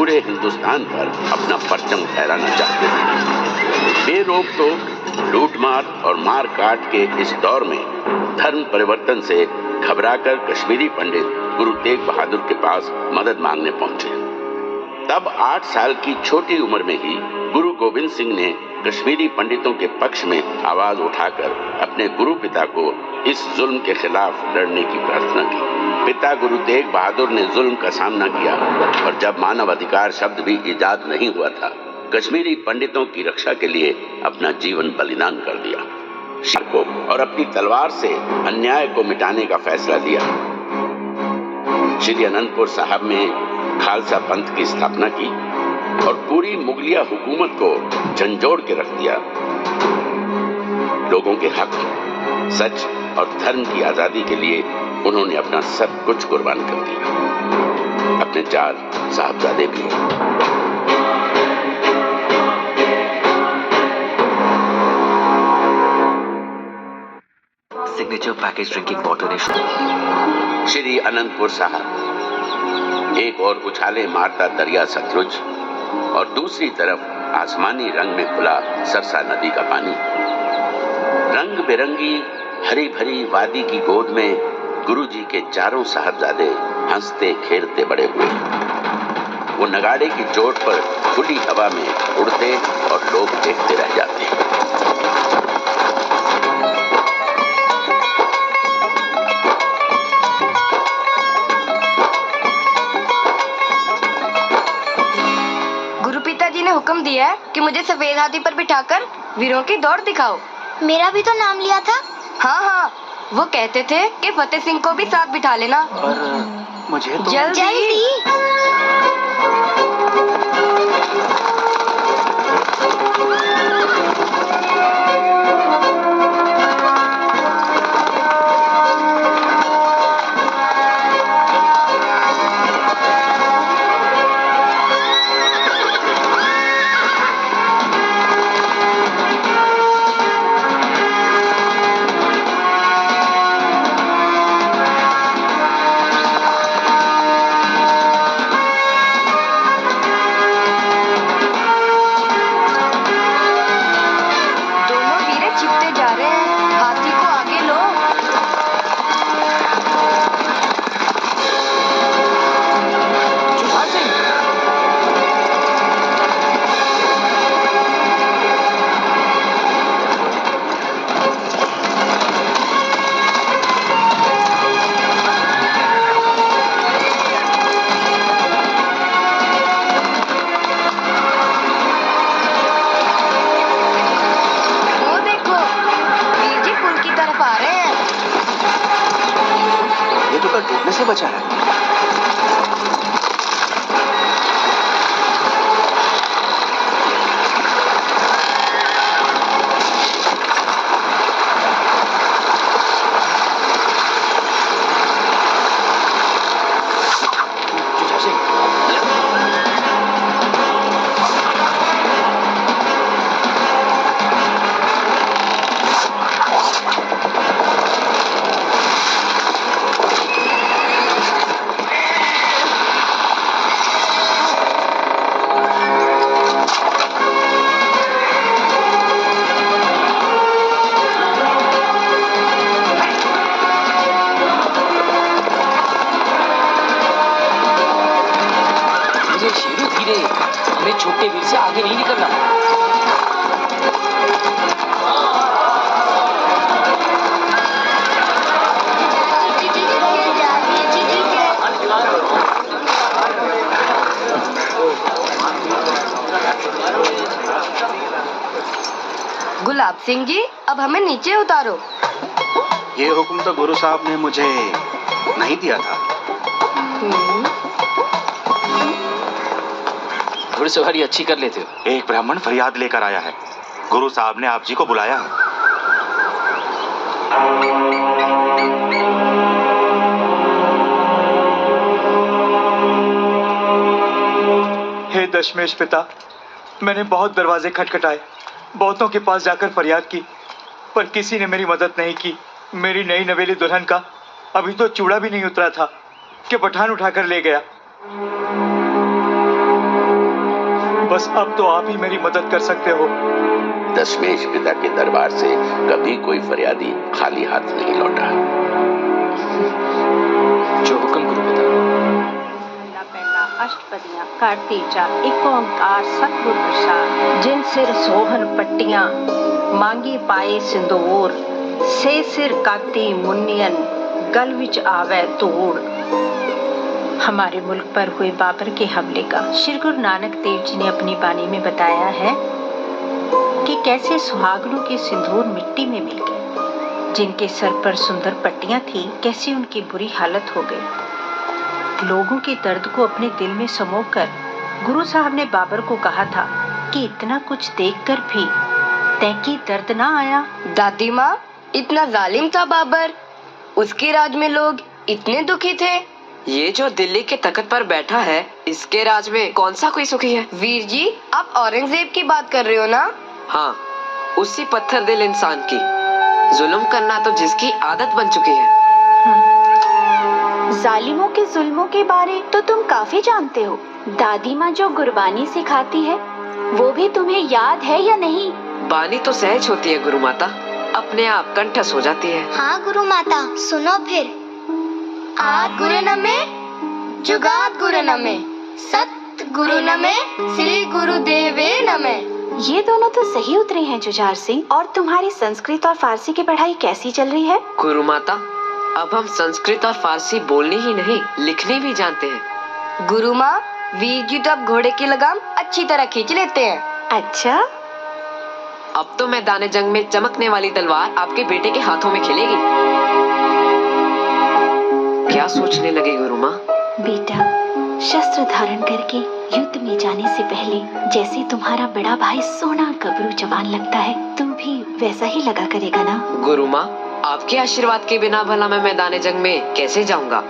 पूरे हिंदुस्तान पर अपना परचम फहराना चाहते थे। बेरोक टोक लूटमार और मार काट के इस दौर में धर्म परिवर्तन से घबराकर कश्मीरी पंडित गुरु तेग बहादुर के पास मदद मांगने पहुंचे। तब 8 साल की छोटी उम्र में ही गुरु गोविंद सिंह ने कश्मीरी पंडितों के पक्ष में आवाज उठाकर अपने गुरु पिता को इस जुल्म के खिलाफ लड़ने की प्रार्थना की। पिता गुरु तेग बहादुर ने जुल्म का सामना किया और जब मानव अधिकार शब्द भी इजाद नहीं हुआ था, कश्मीरी पंडितों की रक्षा के लिए अपना जीवन बलिदान कर दिया और अपनी तलवार से अन्याय को मिटाने का फैसला लिया। श्री अनंतपुर साहब में खालसा पंथ की स्थापना की और पूरी मुगलिया हुकूमत को झंझोड़ के रख दिया। लोगों के हक, सच और धर्म की आजादी के लिए उन्होंने अपना सब कुछ कुर्बान कर दिया, अपने 4 साहबजादे भी। Signature package drinking water. Shri Anantapur साहब एक और उछाले मारता दरिया सतलुज और दूसरी तरफ आसमानी रंग में खुला सरसा नदी का पानी। रंग बिरंगी हरी भरी वादी की गोद में गुरुजी के 4 साहबजादे हंसते खेलते बड़े हुए। वो नगाड़े की चोट पर खुली हवा में उड़ते और लोग देखते रह जाते। पिताजी ने हुक्म दिया है कि मुझे सफेद हाथी पर बिठाकर वीरों की दौड़ दिखाओ। मेरा भी तो नाम लिया था। हाँ, वो कहते थे कि फतेह सिंह को भी साथ बिठा लेना। पर मुझे तो जल्दी। डूबने से बचा है। हमें छोटे वीर से आगे नहीं निकलना। गुलाब सिंह जी, अब हमें नीचे उतारो। ये हुक्म तो गुरु साहब ने मुझे नहीं दिया था। घुड़सवारी अच्छी कर लेते हो। एक ब्राह्मण फरियाद लेकर आया है, गुरु साहब ने आप जी को बुलाया है। हे दशमेश पिता, मैंने बहुत दरवाजे खटखटाए, बहुतों के पास जाकर फरियाद की, पर किसी ने मेरी मदद नहीं की। मेरी नई नवेली दुल्हन का अभी तो चूड़ा भी नहीं उतरा था कि पठान उठाकर ले गया। बस अब तो आप ही मेरी मदद कर सकते हो। दशमेश पिता के दरबार से कभी कोई फरियादी खाली हाथ नहीं लौटा। जो हुक्म गुरु पिता। पहला अष्टपदियां करती जा एक ओंकार सतगुर प्रसाद। जिन सिर सोहन पट्टियां मांगी पाए सिंदूर, से सिर काती मुन्नियन गल विच आवे तूड़। हमारे मुल्क पर हुए बाबर के हमले का श्री गुरु नानक देव जी ने अपनी बानी में बताया है कि कैसे सुहागनों के सिंदूर मिट्टी में मिल गए। जिनके सर पर सुंदर पट्टियां थी, कैसी उनकी बुरी हालत हो गई। लोगों के दर्द को अपने दिल में समोकर गुरु साहब ने बाबर को कहा था कि इतना कुछ देखकर भी तैकी दर्द ना आया। दादी माँ, इतना जालिम था बाबर, उसके राज में लोग इतने दुखी थे। ये जो दिल्ली के तख्त पर बैठा है, इसके राज में कौन सा कोई सुखी है? वीर जी, आप औरंगजेब की बात कर रहे हो ना? हाँ, उसी पत्थर दिल इंसान की। जुल्म करना तो जिसकी आदत बन चुकी है। जालिमों के जुल्मों के बारे तो तुम काफी जानते हो। दादी माँ जो गुरबानी सिखाती है, वो भी तुम्हें याद है या नहीं? बानी तो सहज होती है गुरु माता, अपने आप कंठस्थ हो जाती है। हाँ गुरु माता, सुनो फिर। आद गुरु नमे, जुगाद गुरु नमे, सत गुरु नमे, श्री गुरुदेवे नमे। ये दोनों तो सही उतरे हैं जुझार सिंह। और तुम्हारी संस्कृत और फारसी की पढ़ाई कैसी चल रही है? गुरु माता, अब हम संस्कृत और फारसी बोलनी ही नहीं, लिखनी भी जानते हैं। गुरु माँ, वीर जी तो अब घोड़े की लगाम अच्छी तरह खींच लेते हैं। अच्छा, अब तो मैदान जंग में चमकने वाली तलवार आपके बेटे के हाथों में खिलेगी। क्या सोचने लगे गुरु माँ? बेटा, शस्त्र धारण करके युद्ध में जाने से पहले जैसे तुम्हारा बड़ा भाई सोना गबरू जवान लगता है, तू भी वैसा ही लगा करेगा ना? गुरु माँ, आपके आशीर्वाद के बिना भला मैं मैदान जंग में कैसे जाऊंगा?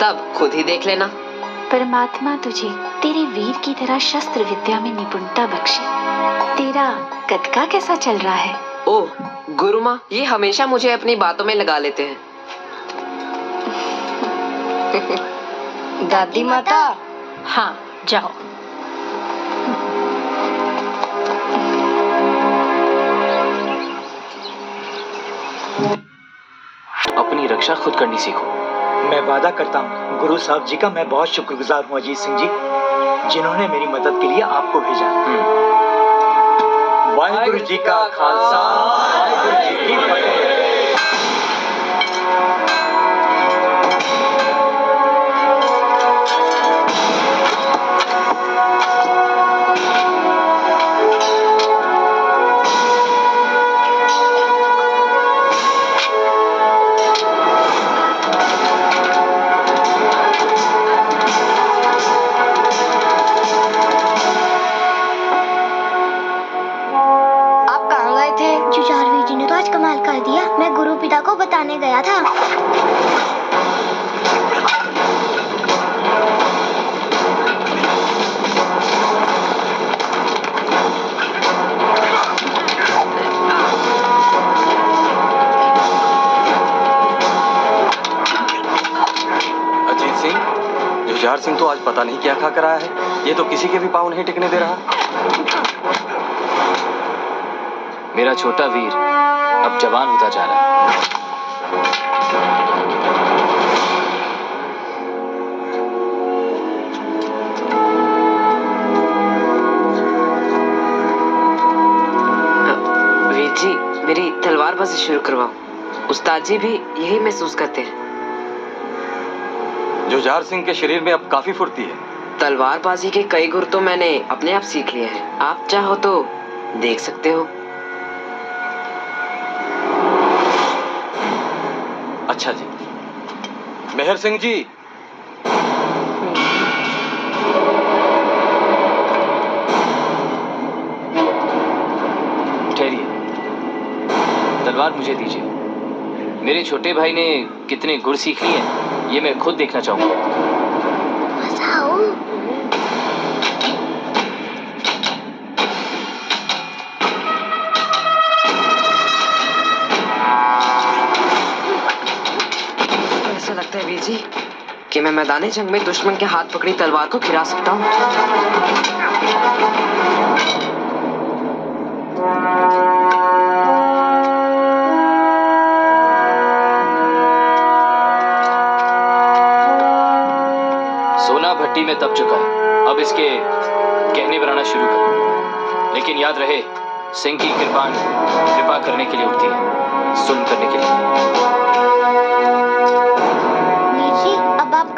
तब खुद ही देख लेना। परमात्मा तुझे तेरे वीर की तरह शस्त्र विद्या में निपुणता बख्शे। तेरा कदका कैसा चल रहा है? ओह गुरु माँ, ये हमेशा मुझे अपनी बातों में लगा लेते हैं। दादी माता। हाँ, जाओ। अपनी रक्षा खुद करनी सीखो। मैं वादा करता हूँ गुरु साहब जी का मैं बहुत शुक्रगुजार हूँ अजीत सिंह जी, जिन्होंने मेरी मदद के लिए आपको भेजा। वाहिगुरु जी का खालसा, वाहिगुरु जी की फतेह। जुझार वीर जी ने तो आज कमाल कर दिया। मैं गुरु पिता को बताने गया था। अजीत सिंह, जुझार सिंह तो आज पता नहीं क्या खा कर आया है। ये तो किसी के भी पाँव नहीं टिकने दे रहा। मेरा छोटा वीर अब जवान होता जा रहा है। वीर जी, मेरी तलवारबाजी शुरू करवाओ। उस्ताद जी भी यही महसूस करते हैं। जुझार सिंह के शरीर में अब काफी फुर्ती है। तलवारबाजी के कई गुर तो मैंने अपने आप सीख लिए हैं। आप चाहो तो देख सकते हो। अच्छा जी। मेहर सिंह जी, ठहरिए, तलवार मुझे दीजिए। मेरे छोटे भाई ने कितने गुर सीख लिए हैं, ये मैं खुद देखना चाहूंगा। ऐसा लगता है वीर जी कि मैं मैदान जंग में दुश्मन के हाथ पकड़ी तलवार को गिरा सकता हूँ। सोना भट्टी में तप चुका है, अब इसके गहने बनाना शुरू कर। लेकिन याद रहे, सिंह की कृपा करने के लिए उठती है, जुल्म करने के लिए। वीर जी, अब आप